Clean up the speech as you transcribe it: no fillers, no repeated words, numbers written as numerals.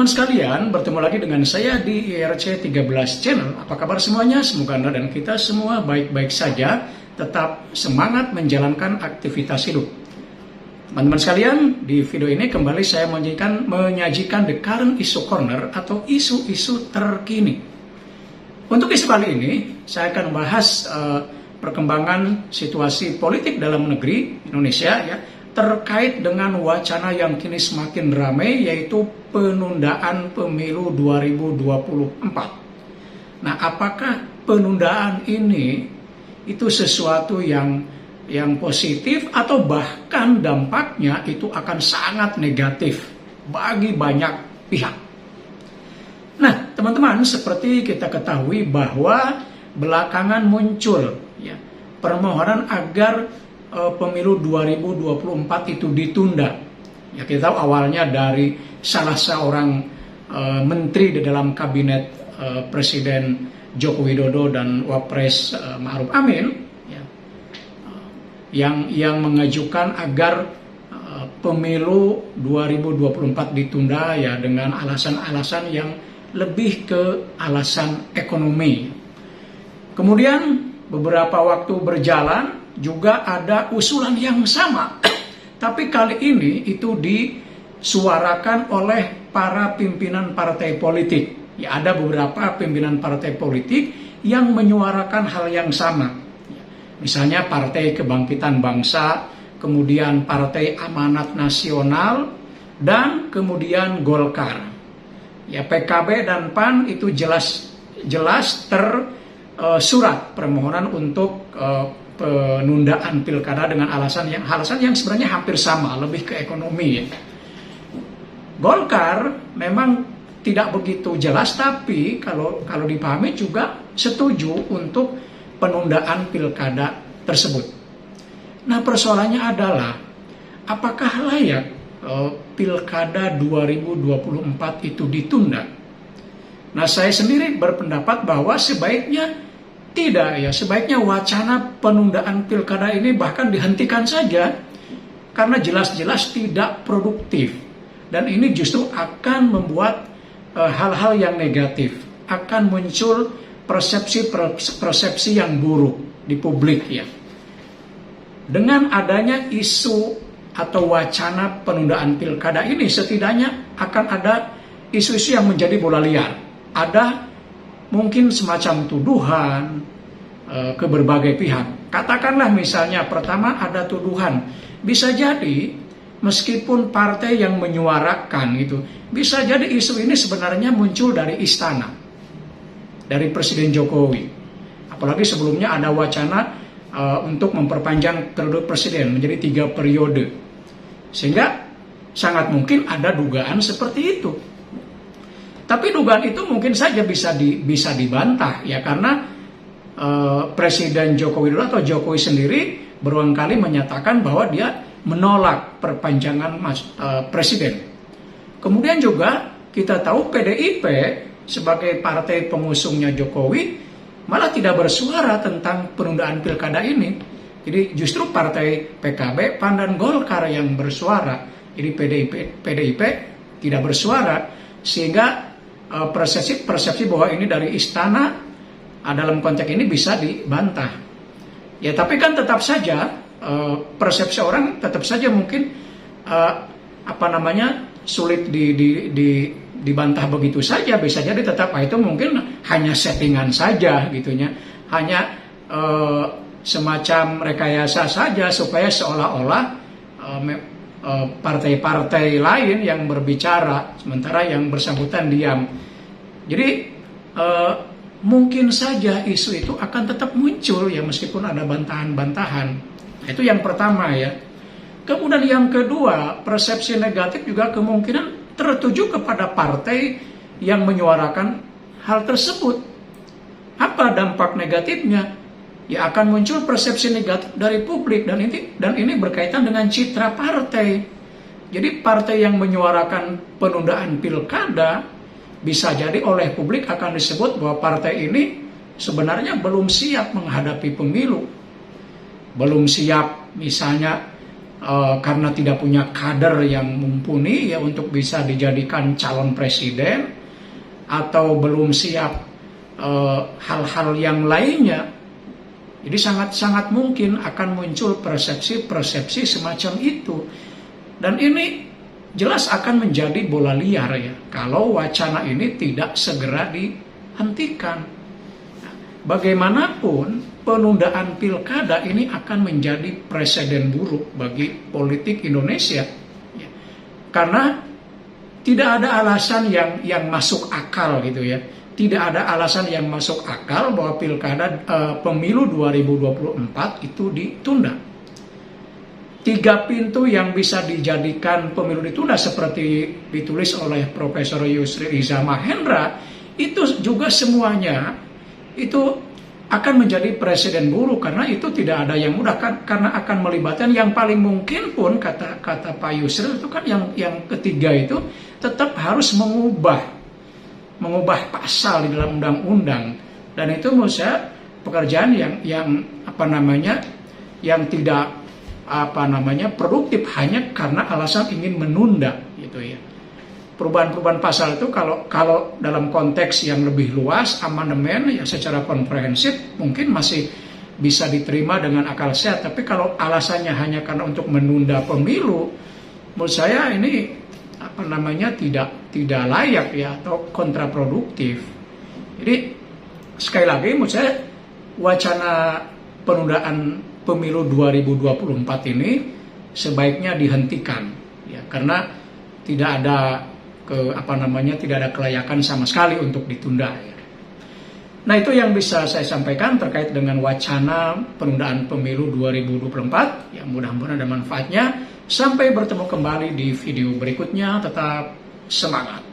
Teman-teman sekalian, bertemu lagi dengan saya di IRC 13 Channel. Apa kabar semuanya? Semoga Anda dan kita semua baik-baik saja, tetap semangat menjalankan aktivitas hidup. Teman-teman sekalian, di video ini kembali saya menyajikan The Current Issue Corner atau isu-isu terkini. Untuk isu kali ini, saya akan membahas perkembangan situasi politik dalam negeri Indonesia ya, terkait dengan wacana yang kini semakin ramai, yaitu penundaan pemilu 2024. Nah, apakah penundaan ini itu sesuatu yang positif atau bahkan dampaknya itu akan sangat negatif bagi banyak pihak? Nah, teman-teman, seperti kita ketahui bahwa belakangan muncul ya, permohonan agar pemilu 2024 itu ditunda. Ya, kita tahu awalnya dari salah seorang menteri di dalam kabinet Presiden Joko Widodo dan Wapres Ma'ruf Amin ya, yang mengajukan agar pemilu 2024 ditunda ya dengan alasan-alasan yang lebih ke alasan ekonomi. Kemudian beberapa waktu berjalan juga ada usulan yang sama, tapi kali ini itu disuarakan oleh para pimpinan partai politik. Ya, ada beberapa pimpinan partai politik yang menyuarakan hal yang sama. Misalnya Partai Kebangkitan Bangsa, kemudian Partai Amanat Nasional, dan kemudian Golkar. Ya, PKB dan PAN itu jelas tersurat permohonan untuk penundaan pilkada dengan alasan yang sebenarnya hampir sama, lebih ke ekonomi ya. Golkar memang tidak begitu jelas, tapi kalau dipahami juga setuju untuk penundaan pilkada tersebut. Nah, persoalannya adalah apakah layak pilkada 2024 itu ditunda? Nah, saya sendiri berpendapat bahwa sebaiknya tidak ya, sebaiknya wacana penundaan pilkada ini bahkan dihentikan saja, karena jelas-jelas tidak produktif dan ini justru akan membuat hal-hal yang negatif, akan muncul persepsi yang buruk di publik ya. Dengan adanya isu atau wacana penundaan pilkada ini, setidaknya akan ada isu-isu yang menjadi bola liar. Ada mungkin semacam tuduhan ke berbagai pihak. Katakanlah misalnya pertama ada tuduhan, bisa jadi meskipun partai yang menyuarakan itu, bisa jadi isu ini sebenarnya muncul dari istana, dari Presiden Jokowi. Apalagi sebelumnya ada wacana untuk memperpanjang periode presiden menjadi 3 periode. Sehingga sangat mungkin ada dugaan seperti itu. Tapi dugaan itu mungkin saja bisa dibantah ya, karena Presiden Joko Widodo atau Jokowi sendiri berulang kali menyatakan bahwa dia menolak perpanjangan presiden. Kemudian juga kita tahu PDIP sebagai partai pengusungnya Jokowi malah tidak bersuara tentang penundaan pilkada ini. Jadi justru partai PKB, PAN dan Golkar yang bersuara. Jadi PDIP tidak bersuara, sehingga persepsi bahwa ini dari istana dalam konteks ini bisa dibantah. Ya, tapi kan tetap saja persepsi orang tetap saja mungkin sulit dibantah begitu saja. Bisa jadi tetap itu mungkin hanya settingan saja gitunya, hanya semacam rekayasa saja supaya seolah-olah partai-partai lain yang berbicara sementara yang bersangkutan diam. Jadi mungkin saja isu itu akan tetap muncul ya, meskipun ada bantahan-bantahan. Itu yang pertama ya. Kemudian yang kedua, persepsi negatif juga kemungkinan tertuju kepada partai yang menyuarakan hal tersebut. Apa dampak negatifnya? Ya, akan muncul persepsi negatif dari publik, dan ini berkaitan dengan citra partai. Jadi partai yang menyuarakan penundaan pilkada bisa jadi oleh publik akan disebut bahwa partai ini sebenarnya belum siap menghadapi pemilu. Belum siap misalnya karena tidak punya kader yang mumpuni ya untuk bisa dijadikan calon presiden, atau belum siap hal-hal yang lainnya. Jadi sangat-sangat mungkin akan muncul persepsi-persepsi semacam itu. Dan ini jelas akan menjadi bola liar ya kalau wacana ini tidak segera dihentikan. Bagaimanapun penundaan pilkada ini akan menjadi presiden buruk bagi politik Indonesia. Ya. Karena tidak ada alasan yang masuk akal gitu ya. Tidak ada alasan yang masuk akal bahwa pilkada pemilu 2024 itu ditunda. 3 pintu yang bisa dijadikan pemilu ditunda seperti ditulis oleh Profesor Yusri Iza Mahendra itu juga semuanya itu akan menjadi presiden buruk, karena itu tidak ada yang mudah kan, karena akan melibatkan yang paling mungkin pun kata Pak Yusri itu kan yang ketiga itu tetap harus mengubah pasal di dalam undang-undang, dan itu menurut saya pekerjaan yang tidak produktif hanya karena alasan ingin menunda gitu ya. Perubahan-perubahan pasal itu kalau dalam konteks yang lebih luas, amandemen yang secara komprehensif mungkin masih bisa diterima dengan akal sehat, tapi kalau alasannya hanya karena untuk menunda pemilu, menurut saya ini tidak layak ya, atau kontraproduktif. Jadi sekali lagi menurut saya wacana penundaan pemilu 2024 ini sebaiknya dihentikan ya, karena tidak ada tidak ada kelayakan sama sekali untuk ditunda ya. Nah, itu yang bisa saya sampaikan terkait dengan wacana penundaan pemilu 2024 ya, mudah-mudahan ada manfaatnya. Sampai bertemu kembali di video berikutnya, tetap semangat.